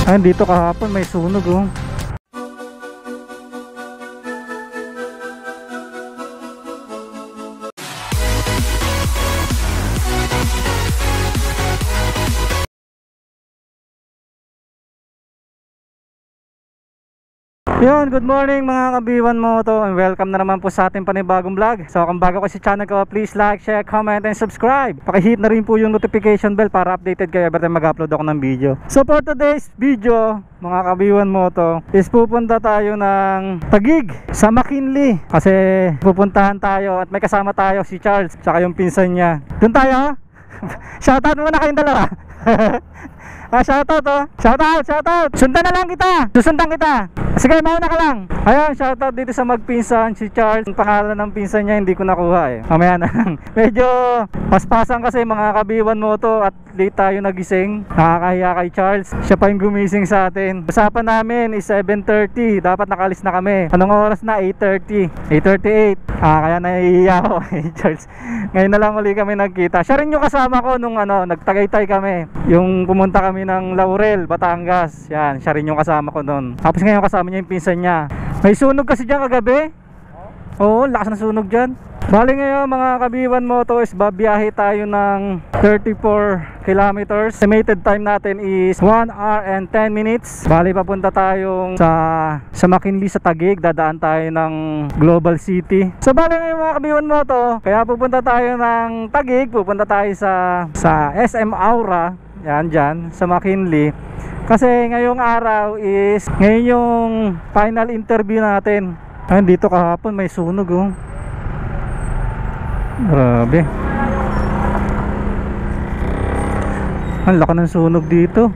Ay, dito kahapon may sunog oh. Yun, good morning mga kabiwan moto, and welcome na naman po sa ating panibagong vlog. So kung bago ka sa channel ko, please like, share, comment, and subscribe. Pakihit na rin po yung notification bell para updated kayo every time mag-upload ako ng video. So for today's video mga kabiwan moto, is pupunta tayo ng Taguig sa McKinley. Kasi pupuntahan tayo at may kasama tayo si Charles tsaka yung pinsan niya. Doon tayo. Shoutout muna kayong dalawa. Shoutout oh. Shoutout. Sundan na lang kita. Susundan kita. Sige, mauna ka lang. Ayan, shoutout dito sa magpinsan si Charles. Ang pangalan ng pinsan niya hindi ko nakuha eh. Mamaya na lang. Medyo paspasan kasi mga kabiwan mo to at late tayo nagising. Nakakahiya kay Charles. Siya pa yung gumising sa atin. Usapan namin is 7:30. Dapat nakalis na kami. Anong oras na? 8:30. 8:38. Kaya naiiya ako kay Charles. Ngayon na lang uli kami nagkita. Siya rin yung kasama ko nung nagtagaytay kami. Yung pumunta kami ng Laurel, Batangas. Yan, siya rin yung kasama ko noon. Tapos ngayon kasama niya yung pinsan niya. May sunog kasi dyan kagabi. Oo, lakas na sunog dyan. Bali ngayon mga kabiwan mo to is babiyahe tayo ng 34 kilometers. Estimated time natin is 1 hour and 10 minutes. Bali papunta tayong sa McKinley sa Taguig. Dadaan tayo ng Global City. So bali ngayon mga kabiwan mo to, kaya pupunta tayo ng Taguig. Pupunta tayo sa SM Aura. Yan dyan, sa McKinley. Kasi ngayong araw is ngayon yung final interview natin. Ayun, dito kahapon may sunog oh. Grabe. Ang laki ng sunog dito.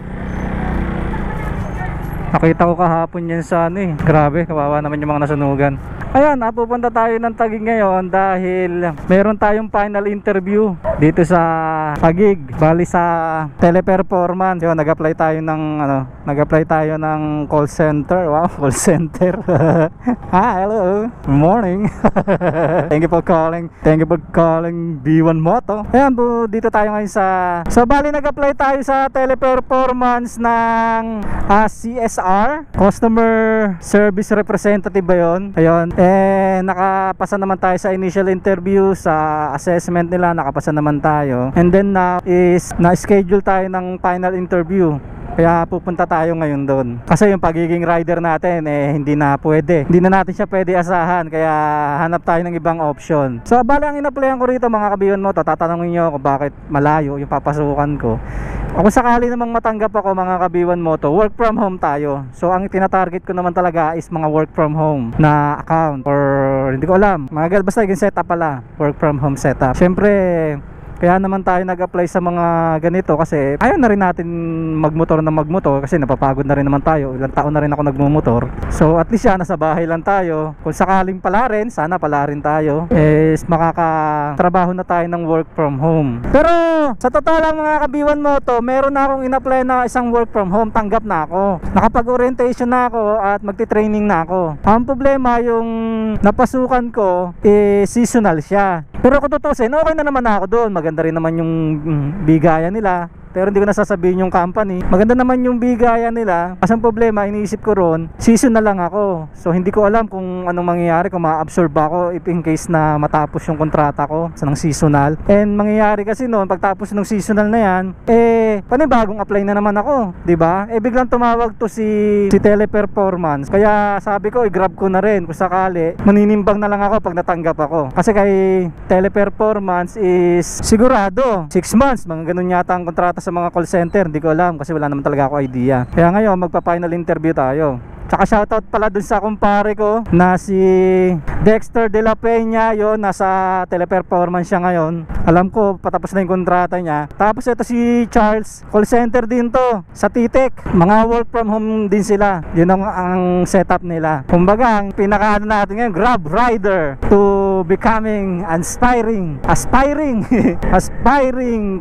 Nakita ko kahapon yan sa Grabe, kawawa naman yung mga nasunugan. Ayan, pupunta tayo ng Taguig ngayon dahil meron tayong final interview dito sa Taguig. Bali sa Teleperformance. Yun, nag-apply tayo ng call center. Wow, call center. Hello. Good morning. Thank you for calling B1 Moto. Ayan, dito tayo ngayon So bali nag-apply tayo sa Teleperformance ng CSR, Customer Service Representative ba yun? Ayun. Nakapasa naman tayo sa initial interview, sa assessment nila nakapasa naman tayo, and then now is na-schedule tayo ng final interview. Kaya pupunta tayo ngayon doon. Kasi yung pagiging rider natin hindi na pwede. Hindi na natin siya pwede asahan. Kaya hanap tayo ng ibang option. So bali ang in-applyan ko rito mga kabiyon mo, tatanungin nyo kung bakit malayo yung papasukan ko. Kung sakali namang matanggap ako mga kabiwan mo to, work from home tayo. So ang tinatarget ko naman talaga is mga work from home na account, or hindi ko alam, basta yung setup pala, work from home setup. Syempre kaya naman tayo nag-apply sa mga ganito kasi ayaw na rin natin magmotor kasi napapagod na rin naman tayo. Ilang taon na rin ako nagmumotor. So at least nasa bahay lang tayo. Kung sakaling pala rin, sana pala rin tayo, makakatrabaho na tayo ng work from home. Pero sa totoo lang mga kabiwan mo to, meron na akong in-apply na isang work from home. Tanggap na ako. Nakapag-orientation na ako at magti-training na ako. Ang problema yung napasukan ko seasonal siya. Pero kung tutusin, okay na naman ako doon. Maganda rin naman yung bigayan nila. Pero hindi ko nasasabihin yung company. Maganda naman yung bigayan nila. Kasi ang problema, iniisip ko ron, season na lang ako. So hindi ko alam kung anong mangyayari, kung ma-absorb ako if in case na matapos yung kontrata ko sa ng seasonal. And mangyayari kasi noon, pagtapos ng seasonal na yan, panibagong apply na naman ako, 'di ba? Biglang tumawag to si Teleperformance. Kaya sabi ko, i-grab ko na rin kung sakali. Maninimbang na lang ako pag natanggap ako. Kasi kay Teleperformance is sigurado 6 months, mga ganun yata ang kontrata sa mga call center. Hindi ko alam kasi wala naman talaga ako idea. Kaya ngayon magpa-final interview tayo. Tsaka shoutout pala dun sa kumpare ko na si Dexter De La Peña. Yun, nasa Teleperformance siya ngayon. Alam ko patapos na yung kontrata niya. Tapos ito si Charles, call center din to sa TTEC. Mga work from home din sila. Yun ang setup nila. Kumbaga ang pinakaano natin ngayon, Grab rider to becoming aspiring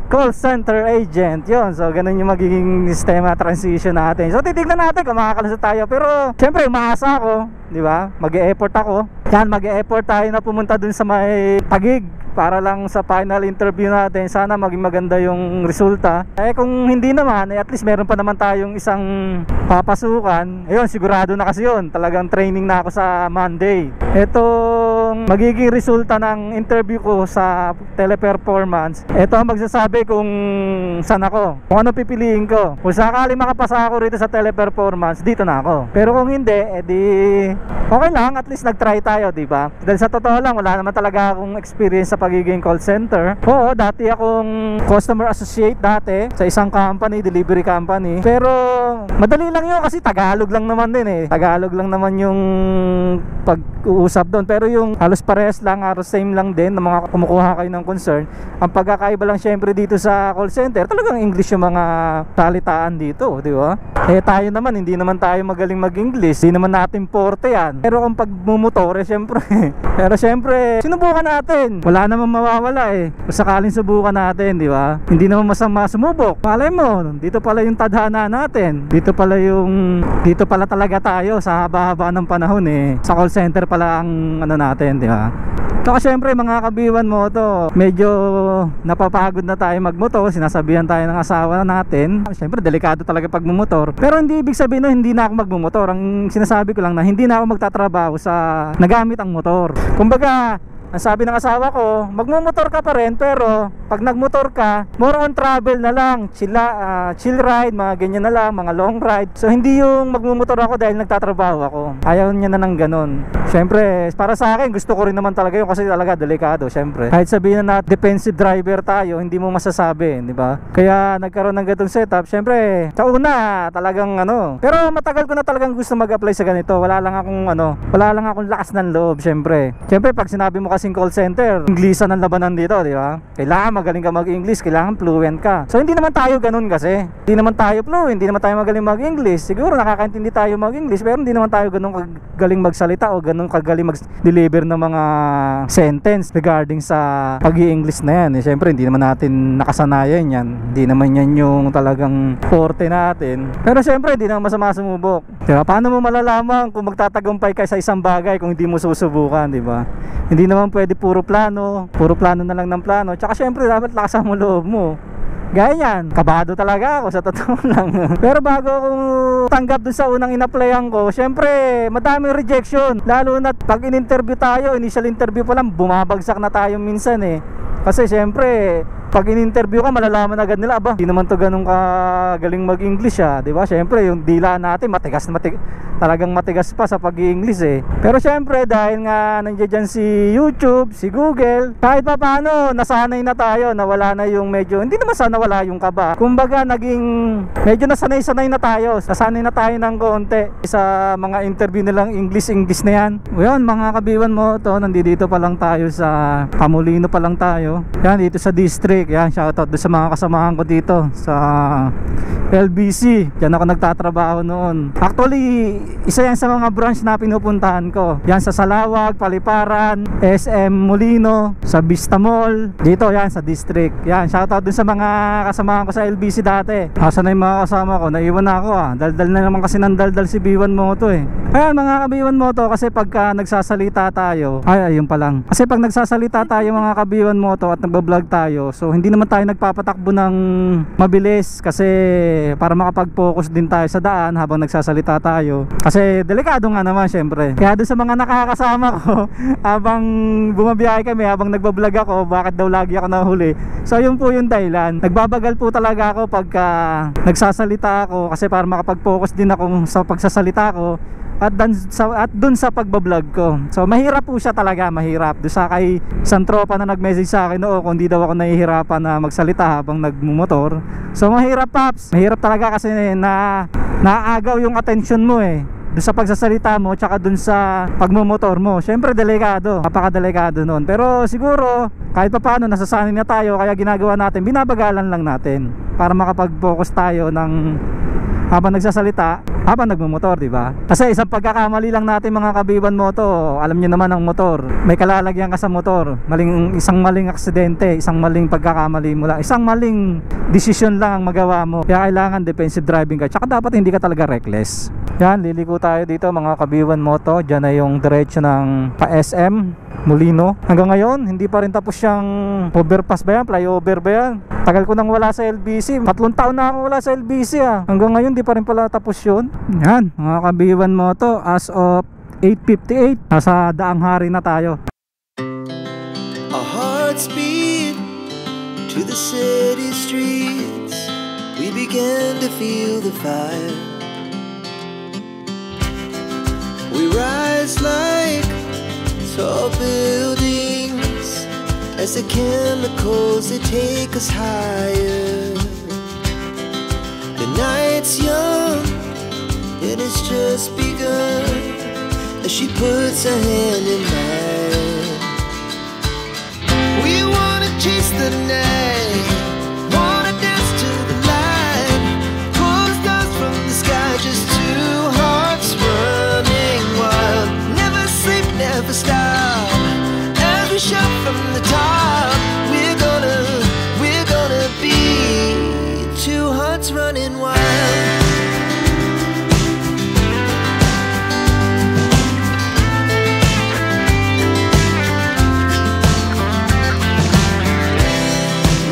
call center agent. Yun, so ganun yung magiging sistema transition natin. So titignan natin kung makakalusot tayo. Pero syempre umaasa ako, di ba? Mag-e-effort ako. Yan, mag-e-effort tayo na pumunta dun sa may Taguig para lang sa final interview natin. Sana maging maganda yung resulta. Kung hindi naman, at least meron pa naman tayong isang papasukan. Ayun, sigurado na kasi yun. Talagang training na ako sa Monday. Itong magiging resulta ng interview ko sa teleperformance, ito ang magsasabi kung saan ako, kung ano pipiliin ko. Kung sakali makapasa ako rito sa teleperformance, dito na ako. Pero kung hindi, edi okay lang, at least nag-try tayo, diba? Dahil sa totoo lang, wala naman talaga akong experience sa pagiging call center. Oo, dati akong customer associate dati sa isang company, delivery company. Pero madali lang yun kasi Tagalog lang naman din eh. Tagalog lang naman yung pag-uusap doon. Pero yung halos parehas lang, halos same lang din ng mga kumukuha kayo ng concern. Ang pagkakaiba lang syempre dito sa call center, talagang English yung mga salitaan dito, di ba? Tayo naman, hindi naman tayo magaling mag-English. Hindi naman natin forte yan. Pero kung pagmumotore, syempre pero syempre, sinubukan natin. Wala namang mawawala eh. Kung sakaling subukan natin, di ba? Hindi naman masama sumubok. Malay mo, dito pala yung tadhana natin. Dito pala talaga tayo sa haba-haba ng panahon eh. Sa call center pala ang ano natin, di ba? Saka syempre mga kabiwan mo to, medyo napapagod na tayo magmotor. Sinasabihan tayo ng asawa natin. Syempre delikado talaga pag mumotor. Pero hindi ibig sabihin na hindi na ako magmumotor. Ang sinasabi ko lang na hindi na ako magtatrabaho sa nagamit ang motor. Kumbaga, ang sabi ng asawa ko, magmumotor ka pa rin, pero pag nagmotor ka, more on travel na lang, chill ride, mga ganyan na lang, mga long ride. So hindi yung magmumotor ako dahil nagtatrabaho ako. Ayaw niya na ng ganun. Syempre, para sa akin, gusto ko rin naman talaga yun kasi talaga delikado, syempre. Kahit sabihin na defensive driver tayo, hindi mo masasabi, di ba? Kaya nagkaroon ng ganitong setup, syempre, sa una, talagang ano. Pero matagal ko na talagang gusto mag-apply sa ganito. Wala lang akong lakas ng loob, syempre. Syempre, pag sinabi mo kasing call center, Inglesan ang labanan dito, di ba? Kailangan magaling ka mag-English, kailangan fluent ka. So hindi naman tayo ganun kasi. Hindi naman tayo fluent, hindi naman tayo magaling mag-English. Siguro nakakaintindi tayo mag-English, pero hindi naman tayo ganun kagaling magsalita o ganun kagaling mag-deliver ng mga sentence regarding sa pag-i-English na yan. Siyempre hindi naman natin nakasanayan yan. Hindi naman yan yung talagang forte natin. Pero siyempre hindi naman masama sumubok. Diba? Paano mo malalaman kung magtatagumpay ka sa isang bagay kung hindi mo susubukan, di ba? Hindi naman pwede puro plano na lang ng plano. Tsaka syempre dapat lakasan mo loob mo. Gaya yan, kabado talaga ako sa totoo lang. Pero bago akong tanggap dun sa unang in-applyan ko, syempre madaming rejection. Lalo na pag in-interview tayo, initial interview pa lang, bumabagsak na tayo minsan eh. Kasi syempre pag in-interview ka, malalaman agad nila, aba, hindi naman to ganun kagaling mag-English di ba? Syempre yung dila natin talagang matigas pa sa pag-i-English eh. Pero syempre dahil nga nandiyan dyan si YouTube, si Google, kahit pa paano nasanay na tayo, nawala na yung medyo, hindi naman sana wala yung kaba. Kumbaga naging medyo nasanay na tayo ng konti sa mga interview nilang English na yan. Ngayon mga kabiwan mo to, nandito pa lang tayo sa Camolino pa lang tayo. Yan dito sa district. Yan, shoutout doon sa mga kasamahan ko dito sa LBC. Diyan ako nagtatrabaho noon. Actually, isa yan sa mga branch na pinupuntahan ko. Yan sa Salawag, Paliparan, SM Molino, sa Vista Mall. Dito yan sa district. Yan, shoutout doon sa mga kasamahan ko sa LBC dati. Asa na yung mga kasama ko? Naiwan na ako Daldal na naman kasi ng daldal si B1 Moto eh. Ayan mga ka-B1 Moto, kasi pagka nagsasalita tayo, ayun pa lang. Kasi pag nagsasalita tayo mga ka-B1 Moto at nagbablog tayo, so hindi naman tayo nagpapatakbo ng mabilis kasi para makapag-focus din tayo sa daan habang nagsasalita tayo. Kasi delikado nga naman syempre. Kaya doon sa mga nakakasama ko habang bumabiyahe kami, habang nagbablog ako, bakit daw lagi ako nahuli. So yun po yung dahilan. Nagbabagal po talaga ako pagka nagsasalita ako kasi para makapag-focus din ako sa pagsasalita ko at dun sa pagbablog ko. So mahirap po siya talaga, mahirap. Doon sa kay isang tropa na nag-message sa akin, kung di daw ako nahihirapan na magsalita habang nagmumotor. So mahirap paps, mahirap talaga kasi naagaw yung attention mo doon sa pagsasalita mo tsaka doon sa pagmumotor mo. Syempre delikado, napakadelikado noon. Pero siguro kahit pa paano nasasanay na tayo, kaya ginagawa natin, binabagalan lang natin para makapag-focus tayo habang nagsasalita, habang nagmumotor, di ba? Kasi isang pagkakamali lang natin mga ka-B1 Moto, alam niyo naman ang motor, may kalalagyan ka sa motor, isang maling aksidente, isang maling pagkakamali mo lang, isang maling desisyon lang ang magawa mo. Kaya kailangan defensive driving ka, tsaka dapat hindi ka talaga reckless. Yan, liliko tayo dito mga Kabiwan Moto. Diyan na yung diretso ng pa-SM Molino. Hanggang ngayon, hindi pa rin tapos yung overpass ba yan? Flyover ba yan? Tagal ko nang wala sa LBC. 3 taon na ako wala sa LBC Hanggang ngayon, di pa rin pala tapos yun. Yan, mga Kabiwan Moto. As of 8:58, nasa Daang Hari na tayo. Our hearts beat to the city streets. We began to feel the fire. We rise like tall buildings as the chemicals they take us higher. The night's young and it's just begun as she puts her hand in mine. We wanna chase the night, wanna dance to the light, pull the stars from the sky, just two hearts running wild. Never sleep, never stop, as we shout from the top. We're gonna be two hearts running wild.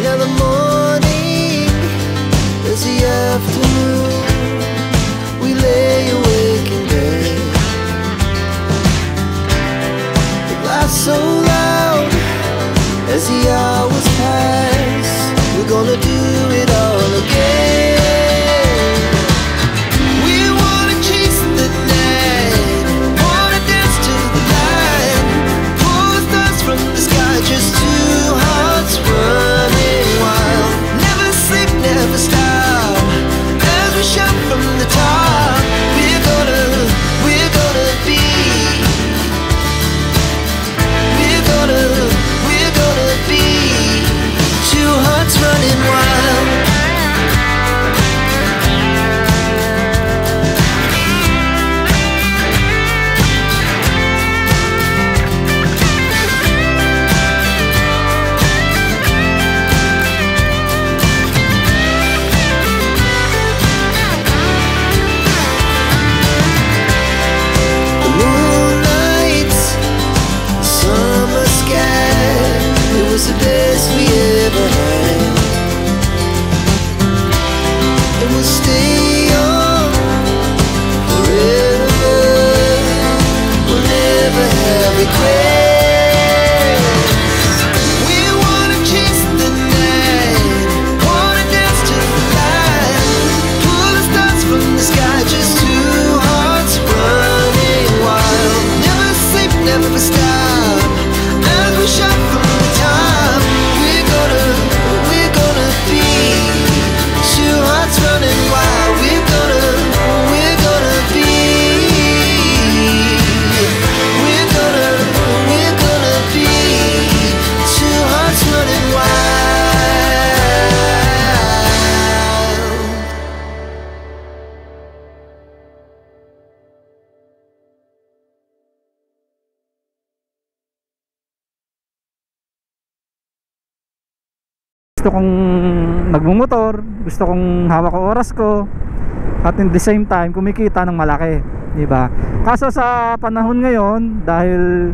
Now the morning is the afternoon. We lay awake in bed. The laughs so loud as the hours pass. We're gonna do it all again. We wanna chase the night, wanna dance to the light, pull the stars from the sky, just two hearts running wild. Never sleep, never stop, as we shout from the top. We're gonna be, we're gonna be two hearts running wild. The moonlights, summer sky, it was the best we ever had. And we'll stay young forever. We'll never have regrets. We wanna chase the night, wanna dance to the light, pull the stars from the sky, just two hearts running wild. Never sleep, never stop, as we shout from the top. We're gonna be two hearts running wild. We're gonna be, we're gonna be two hearts running wild. Gusto kong nagmumotor, gusto kong hawak ko oras ko, at in the same time kumikita ng malaki, di ba? Kaso sa panahon ngayon, dahil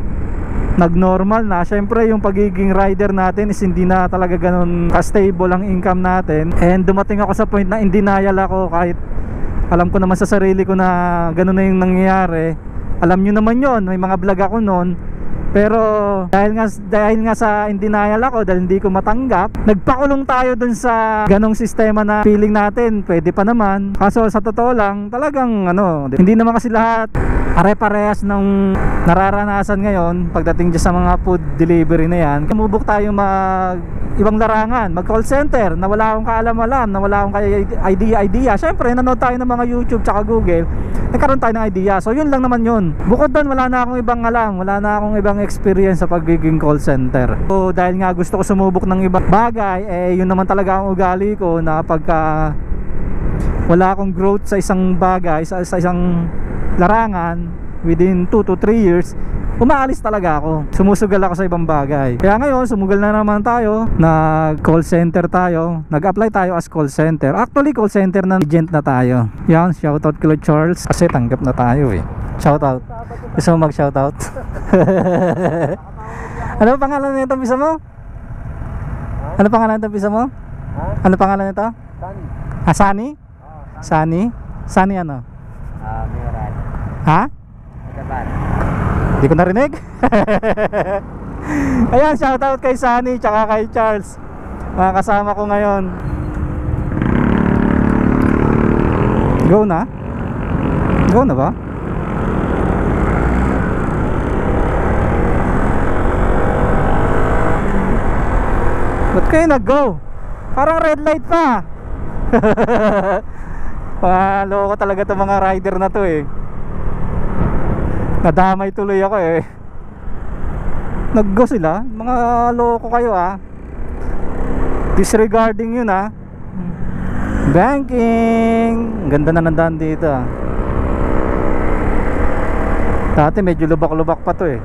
nag-normal na, syempre yung pagiging rider natin is hindi na talaga ganun ka-stable ang income natin. And dumating ako sa point na in denial ako, kahit alam ko naman sa sarili ko na ganun na yung nangyayari. Alam nyo naman yon, may mga vlog ako noon. Pero dahil nga sa in denial ako, dahil hindi ko matanggap, nagpakulong tayo dun sa ganong sistema na feeling natin pwede pa naman. Kaso sa totoo lang, talagang hindi naman kasi lahat pare-parehas ng nararanasan ngayon pagdating dyan sa mga food delivery na yan. Kumubok tayo ibang larangan, mag call center na wala akong kaalam-alam, na wala akong idea. Syempre nanood tayo ng mga YouTube tsaka Google, nagkaroon tayo ng idea. So yun lang naman yun. Bukod doon, wala na akong ibang alam, wala na akong ibang experience sa pagiging call center. So dahil nga gusto ko sumubok ng ibang bagay, yun naman talaga ang ugali ko, na pagka wala akong growth sa isang bagay, sa isang larangan within 2 to 3 years, umaalis talaga ako. Sumusugal ako sa ibang bagay. Kaya ngayon, sumugal na naman tayo. Nag-call center tayo. Nag-apply tayo as call center. Actually, call center na agent na tayo. Yan, shoutout kay Charles. Kasi tanggap na tayo eh. Shoutout. Gusto mo mag-shoutout? Ano pangalan nito bisa mo? Ano pangalan nito bisa mo? Ano pangalan nito? Sunny. Sunny? Sunny? Sunny ano? Meron. Ha? Dapat. Hindi ko narinig. Ayan, shoutout kay Sunny tsaka kay Charles. Mga kasama ko ngayon. Go na? Go na ba? Ba't kayo nag-go? Parang red light pa. Paloko talaga itong mga rider na to eh. Nadamay tuloy ako eh. Nag-go sila. Mga loko kayo ah. Disregarding yun ah. Banking. Ganda na nandaan dito ah. Dati medyo lubak-lubak pa to eh.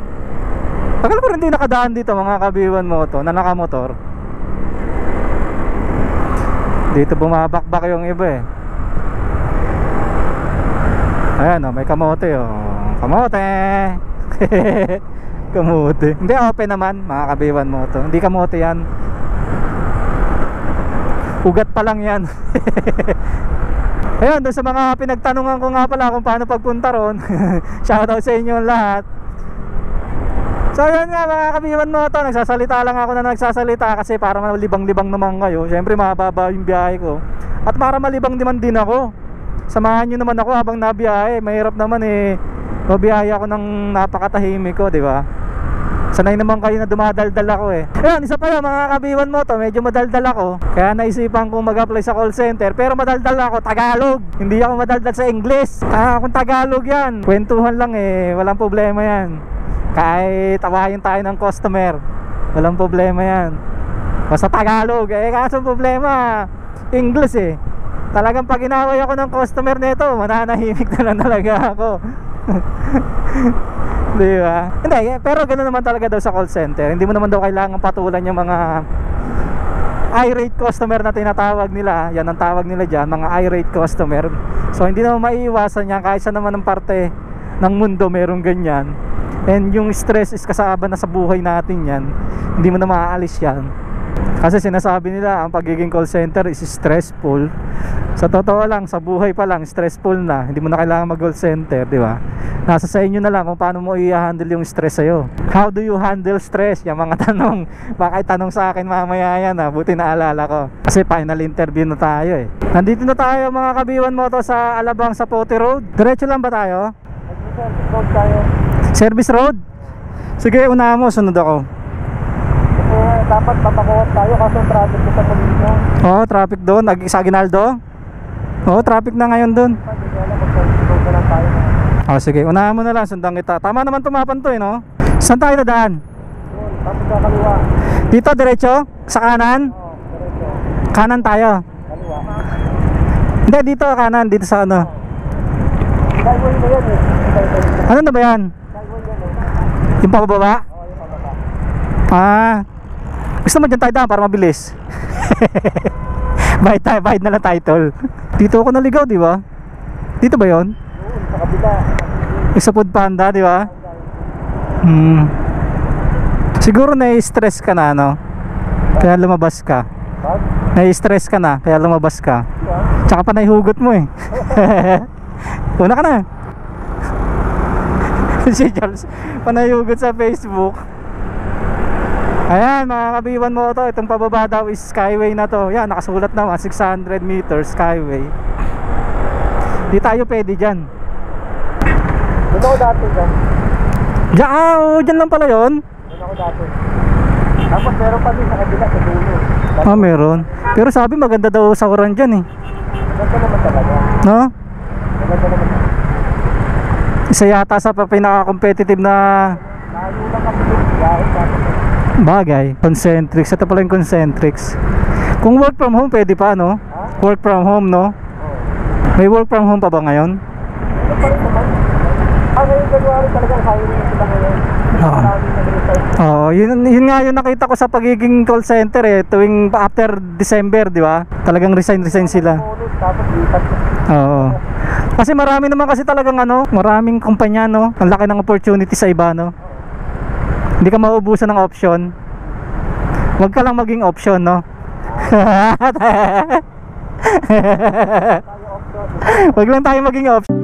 Tagal pa rin hindi nakadaan dito mga kabiwan mo to na nakamotor. Dito bumabakbak yung iba eh. Ayan oh, may kamote oh. Kamote. Kamote. Hindi, open naman mga kabiwan mo to. Hindi kamote yan. Ugat pa lang yan. Ayun, doon sa mga pinagtanungan ko nga pala kung paano pagpunta ron. Shoutout sa inyo lahat. So yun nga mga kabiwan mo to, nagsasalita lang ako na nagsasalita kasi para malibang-libang naman kayo. Siyempre mababa yung biyahe ko. At para malibang naman din ako. Samahan nyo naman ako habang nabiyahe. Mahirap naman eh, mabiyahe ako ng napakatahimik ko, di ba? Sanay naman kayo na dumadaldal ako eh. Ayun, isa pa yun mga kabiwan mo to, medyo madaldal ako. Kaya naisipan kong mag-apply sa call center. Pero madaldal ako, Tagalog. Hindi ako madaldal sa English. Kung Tagalog yan, kwentuhan lang eh, walang problema yan. Kahit tawahin tayo ng customer, walang problema yan. Basta Tagalog eh, kaso problema English eh. Talagang pag inaway ako ng customer nito, mananahimik na lang talaga ako. Di ba? Hindi, pero ganoon naman talaga daw sa call center. Hindi mo naman daw kailangan patulan yung mga irate customer na tinatawag nila. Yan ang tawag nila dyan, mga irate customer. So hindi naman maiiwasan yan, kahit sa naman ng parte ng mundo merong ganyan. And yung stress is kasama na sa buhay natin yan. Hindi mo na maaalis yan. Kasi sinasabi nila ang pagiging call center is stressful. Sa totoo lang, sa buhay pa lang stressful na. Hindi mo na kailangan mag call center, di ba? Nasa sa inyo na lang kung paano mo i-handle yung stress sa'yo. How do you handle stress? Yung mga tanong, baka itanong sa akin mamaya yan ha. Buti naalala ko. Kasi final interview na tayo eh. Nandito na tayo mga kabiwan mo to sa Alabang sa Pote Road. Diretso lang ba tayo? Service road? Sige, una mo, sunod ako. Dapat papakuha tayo kasi traffic sa Polino. Oo, traffic doon. Sa Aguinaldo? Oo, traffic na ngayon doon. Sige, unahan mo na lang, sundan kita. Tama naman tumapan to eh, no? Saan tayo dadaan? Tapos sa kaliwa. Dito, diretso? Sa kanan? Oo, diretso. Kanan tayo? Kaliwa. Hindi, dito kanan, dito sa ano? Skyway na yan eh. Ano na ba yan? Skyway yan eh. Yung pababa? Oo, yung pababa. Gusto mo dyan tayo daan para mabilis? Bayad na lang title. Dito ako naligaw, di ba? Dito ba yon? Doon, sa kabila. Isa Food Panda, di ba? Siguro nai-stress ka na, no? Kaya lumabas ka. Nai-stress ka na, kaya lumabas ka. Tsaka pa naihugot mo eh. Una ka na. Si Charles panahugot sa Facebook. Ayan mga kabiwan mo to, itong pababa daw is skyway na to. Yan, nakasulat naman 600 meters skyway. Di tayo pwede dyan. Doon ako dati dyan. Dyan lang pala yun. Doon ako dati. Tapos meron pa din sa kabila sa dulo. Meron. Pero sabi maganda daw sa oran dyan eh. Maganda naman talaga. No? Maganda naman. Isa yata sa pinaka-competitive na Layo lang kami din. Biyahe dati. bagay. Concentrix. Ito pala yung Concentrix. Kung work from home pwede pa, no? Work from home, no? May work from home pa ba ngayon? Ano pa rin naman? Ngayon January talagang hiring sila ngayon. Oo. Marami nag-resign. Oo, yun nga yung nakita ko sa pagiging call center eh, tuwing after December, di ba? Talagang resign sila. Bonus, tapos lipat. Oo. Kasi marami naman kasi talagang maraming kumpanya, no? Ang laki ng opportunity sa iba, no? Hindi ka mauubusan ng option. Huwag ka lang maging option, no? Huwag lang tayo maging option.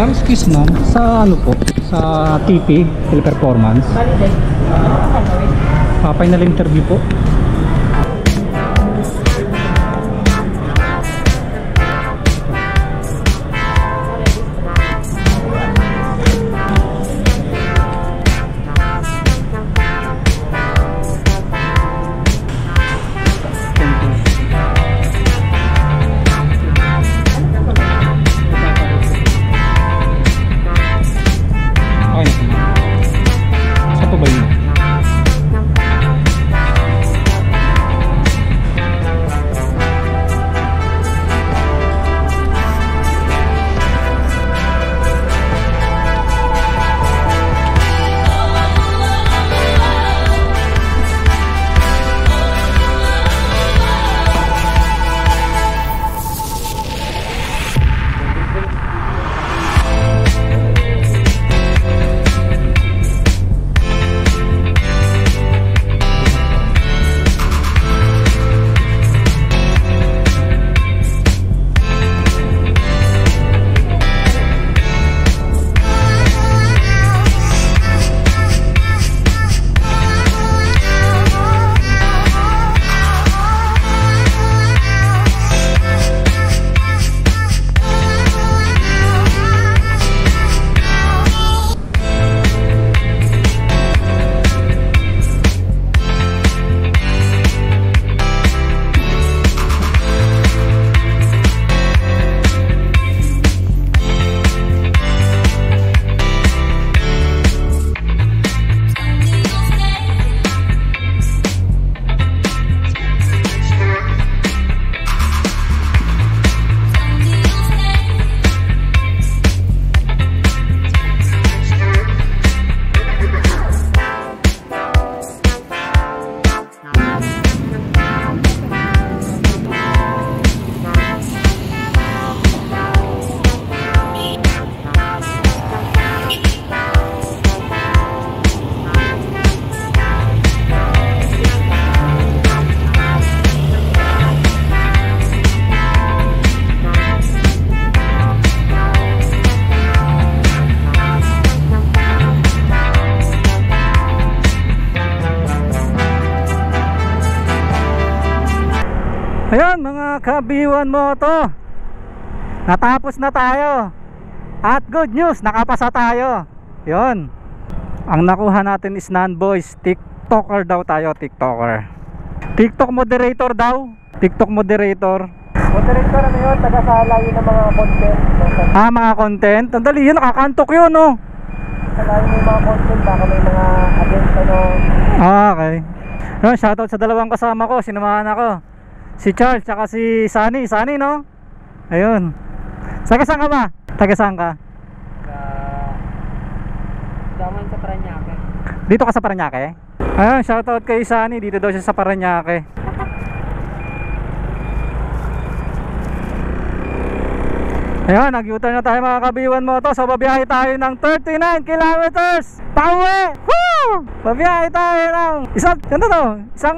Excuse ma'am, sa po? Sa TP, Teleperformance? Final interview po. Ayan mga ka-B1 Moto, natapos na tayo. At good news, nakapasa tayo. Yun, ang nakuha natin is non-voice. TikToker daw tayo, TikToker. TikTok moderator daw. TikTok moderator. Moderator ano yun? Tagasala yun ng mga content. Ah, mga content. Ang dali yun, nakakantok yun, no? Tagasala yun ng mga content. Baka may mga agent ano. Ah, okay. No, shoutout sa dalawang kasama ko, sinamahan ako. Si Charles tsaka si Sunny. Sunny, no? Ayun. Saan ka ba? Taga saan ka? Daman sa Paranaque. Dito ka sa Paranaque? Ayun, shoutout kay Sunny. Dito daw siya sa Paranaque. Ayun, nag-U-turn na tayo mga kabiwan mo to. So babiyahe tayo ng 39 kilometers pauwi. Woo! Babiyahe tayo ng isang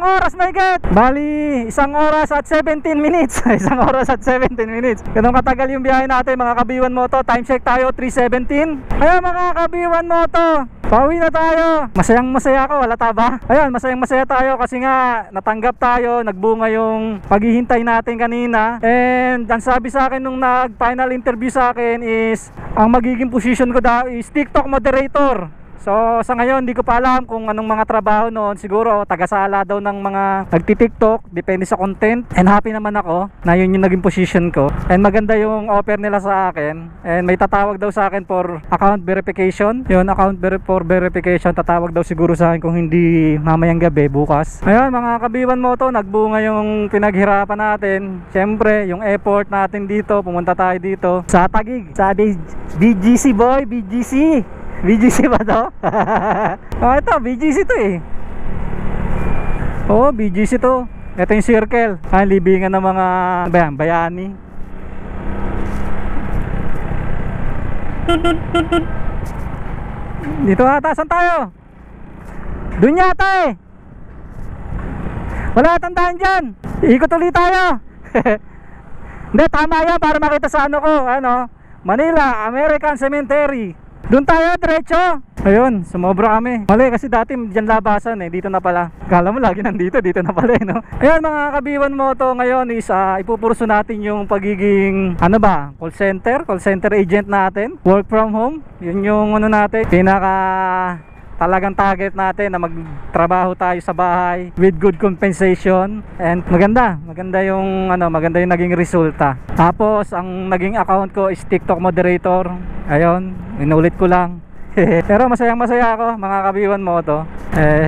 oras may get. Bali, 1 oras at 17 minutes. 1 oras at 17 minutes. Ganun katagal yung biyahe natin mga kabiwan mo to. Time check tayo 3:17. Ayun mga kabiwan mo to, pauwi na tayo. Masayang masaya ako, wala ba? Ayun, masayang masaya tayo kasi nga natanggap tayo, nagbunga yung paghihintay natin kanina. And ang sabi sa akin nung nag-final interview sa akin is ang magiging position ko daw is TikTok moderator. So sa ngayon hindi ko pa alam kung anong mga trabaho noon. Siguro tagasala daw ng mga nagti-TikTok, depende sa content. And happy naman ako na yun yung naging position ko. And maganda yung offer nila sa akin. And may tatawag daw sa akin for account verification. Yun, for verification, tatawag daw siguro sa akin kung hindi mamayang gabi, bukas. Ayun mga kabiwan mo to, nagbunga yung pinaghirapan natin. Siyempre yung effort natin dito, pumunta tayo dito sa Taguig, sa BGC boy, BGC ba to? Oh, ito, BGC to eh. Oh, BGC to. Ito yung circle. Libingan ng mga bayani. Dito ata, saan tayo? Doon yata eh. Wala tandaan dyan. Ikot ulit tayo. Hindi, tama yan para makita sa Manila American Cemetery. Doon tayo, diretso. Ayun, sumobra kami. Mali kasi dati dyan labasan eh. Dito na pala. Kala mo lagi nandito, dito na pala eh, no? Ayun mga kabiwan mo to, ngayon is ipupurso natin yung pagiging call center agent natin. Work from home. Yun yung natin, talagang target natin na magtrabaho tayo sa bahay with good compensation. And maganda yung naging resulta. Tapos ang naging account ko is TikTok moderator. Ayun, inulit ko lang. Pero masayang masaya ako mga kabiwan mo to.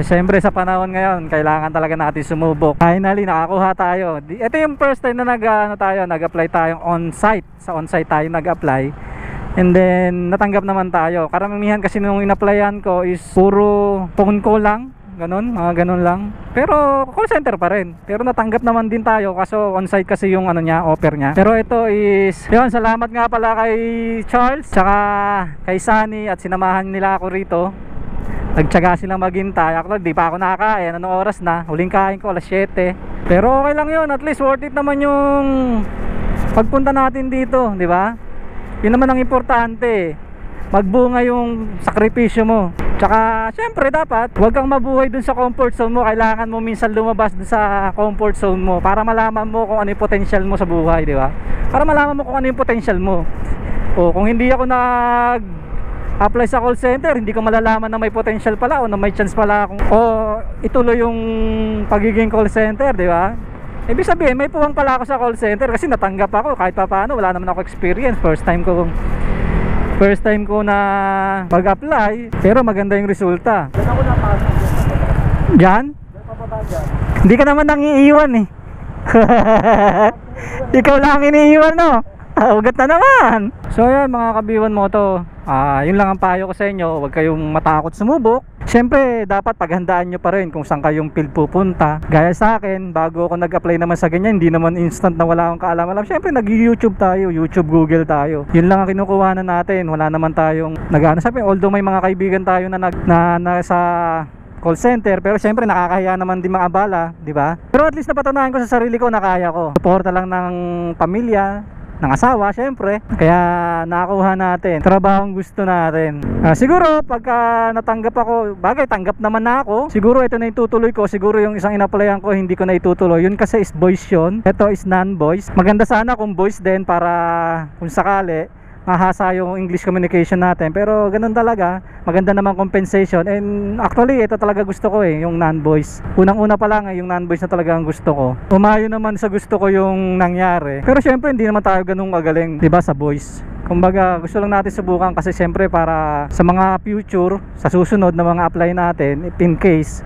Syempre sa panahon ngayon kailangan talaga natin sumubok. Finally nakakuha tayo. Ito yung first time na nag-apply tayong on-site. Sa on-site tayo nag-apply. And then natanggap naman tayo. Karamihan kasi nung in-applyan ko is puro phone call lang, mga ganun lang. Pero call center pa rin. Pero natanggap naman din tayo kasi on-site kasi yung offer niya. Pero ito is, yun, salamat nga pala kay Charles tsaka kay Sunny at sinamahan nila ako rito. Nagtyaga silang maghintay. Ako di pa ako nakakain. Anong oras na? Huling kain ko alas 7. Pero okay lang yun. At least worth it naman yung pagpunta natin dito, di ba? Yun naman ang importante, magbunga yung sakripisyo mo. Tsaka syempre dapat huwag kang mabuhay dun sa comfort zone mo. Kailangan mo minsan lumabas dun sa comfort zone mo para malaman mo kung ano yung potential mo sa buhay, di ba? Para malaman mo kung ano yung potential mo. O kung hindi ako apply sa call center, hindi ko malalaman na may potential pala o na may chance pala akong ituloy yung pagiging call center, di ba? Ibig sabihin may puwang pala ako sa call center kasi natanggap ako kahit pa paano, wala naman ako experience. First time ko na mag-apply, pero maganda yung resulta. Diyan ako napasok. Diyan? Hindi ka naman nang iiwan eh. Ikaw lang iniiwan, no? Ugat na naman. So yan mga kabiwan mo to, yun lang ang payo ko sa inyo. Huwag kayong matakot sumubok. Siyempre dapat paghandaan nyo pa rin kung saan kayong field pupunta. Gaya sa akin, bago ako nag-apply naman sa ganyan, hindi naman instant na wala akong kaalam-alam. Siyempre nag-YouTube tayo, Google tayo. Yun lang ang kinukuhanan natin. Wala naman tayong sabi, although may mga kaibigan tayo na sa call center, pero siyempre nakakahiya naman din mga abala, di ba? Pero at least napatunayan ko sa sarili ko na kaya ko. Suporta lang ng pamilya, ng asawa, syempre. Kaya nakakuha natin trabahong gusto natin. Siguro pagka natanggap ako, bagay tanggap naman na ako, siguro ito na itutuloy ko. Siguro yung isang in-applyan ko hindi ko na itutuloy. Yun kasi is voice yun, ito is non-voice. Maganda sana kung voice din para kung sakali mahasa yung English communication natin. Pero ganun talaga, maganda naman compensation. And actually ito talaga gusto ko yung non-voice. Unang-una pa lang yung non-voice na talaga ang gusto ko. Umayo naman sa gusto ko yung nangyari. Pero syempre hindi naman tayo ganun magaling, 'di ba, sa voice. Kumbaga gusto lang natin subukan kasi syempre para sa mga future, sa susunod na mga apply natin, if in case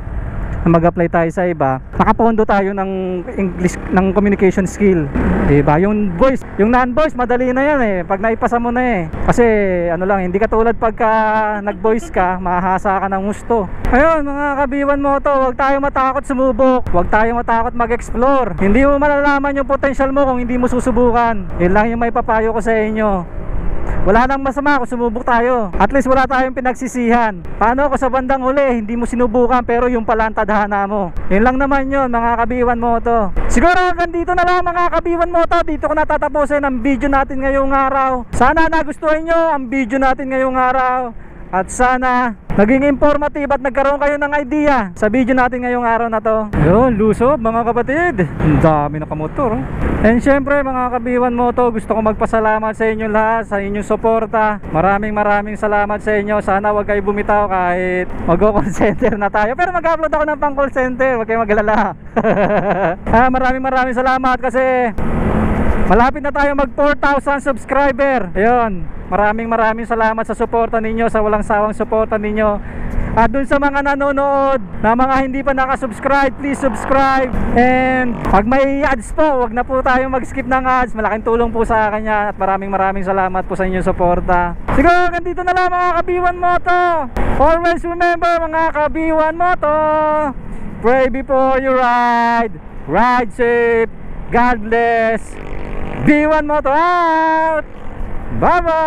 mag-apply tayo sa iba, nakapondo tayo ng English, ng communication skill, diba? Yung voice, yung non-voice madali na yan eh, pag naipasa mo na eh. Kasi ano lang, hindi katulad pagka nag-voice ka, mahasa ka ng gusto. Ayun mga kabiwan mo to, huwag tayo matakot sumubok, huwag tayo matakot mag-explore. Hindi mo malalaman yung potential mo kung hindi mo susubukan. Yun lang yung may papayo ko sa inyo. Wala nang masama kung sumubok tayo. At least wala tayong pinagsisihan. Paano kung sa bandang huli hindi mo sinubukan pero yung pala ang tadhana mo? Yun lang naman yun mga kabiwan mo to. Siguro hanggang dito na lang mga kabiwan mo to. Dito ko natatapusin ang video natin ngayong araw. Sana nagustuhan nyo ang video natin ngayong araw. At sana naging informative at nagkaroon kayo ng idea sa video natin ngayong araw na to. Yun, lusob mga kapatid. Ang dami na kamotor. And syempre mga kabiwan mo to, gusto ko magpasalamat sa inyo lahat, sa inyong suporta. Maraming salamat sa inyo. Sana wag kayo bumitaw kahit mag-call center na tayo. Pero mag-upload ako ng pang call center, wag kayong mag-alala. Maraming salamat kasi malapit na tayo mag 4,000 subscriber. Ayun. Maraming salamat sa suporta ninyo, sa walang sawang suporta ninyo. At dun sa mga nanonood na mga hindi pa nakasubscribe, please subscribe. And pag may ads po, wag na po tayong mag-skip ng ads. Malaking tulong po sa akin yan. At maraming salamat po sa inyong suporta. Siguro hanggang dito na lang mga kabiwan mo to. Always remember mga kabiwan mo to, pray before you ride. Ride safe. God bless. B1 Moto out. Bye bye.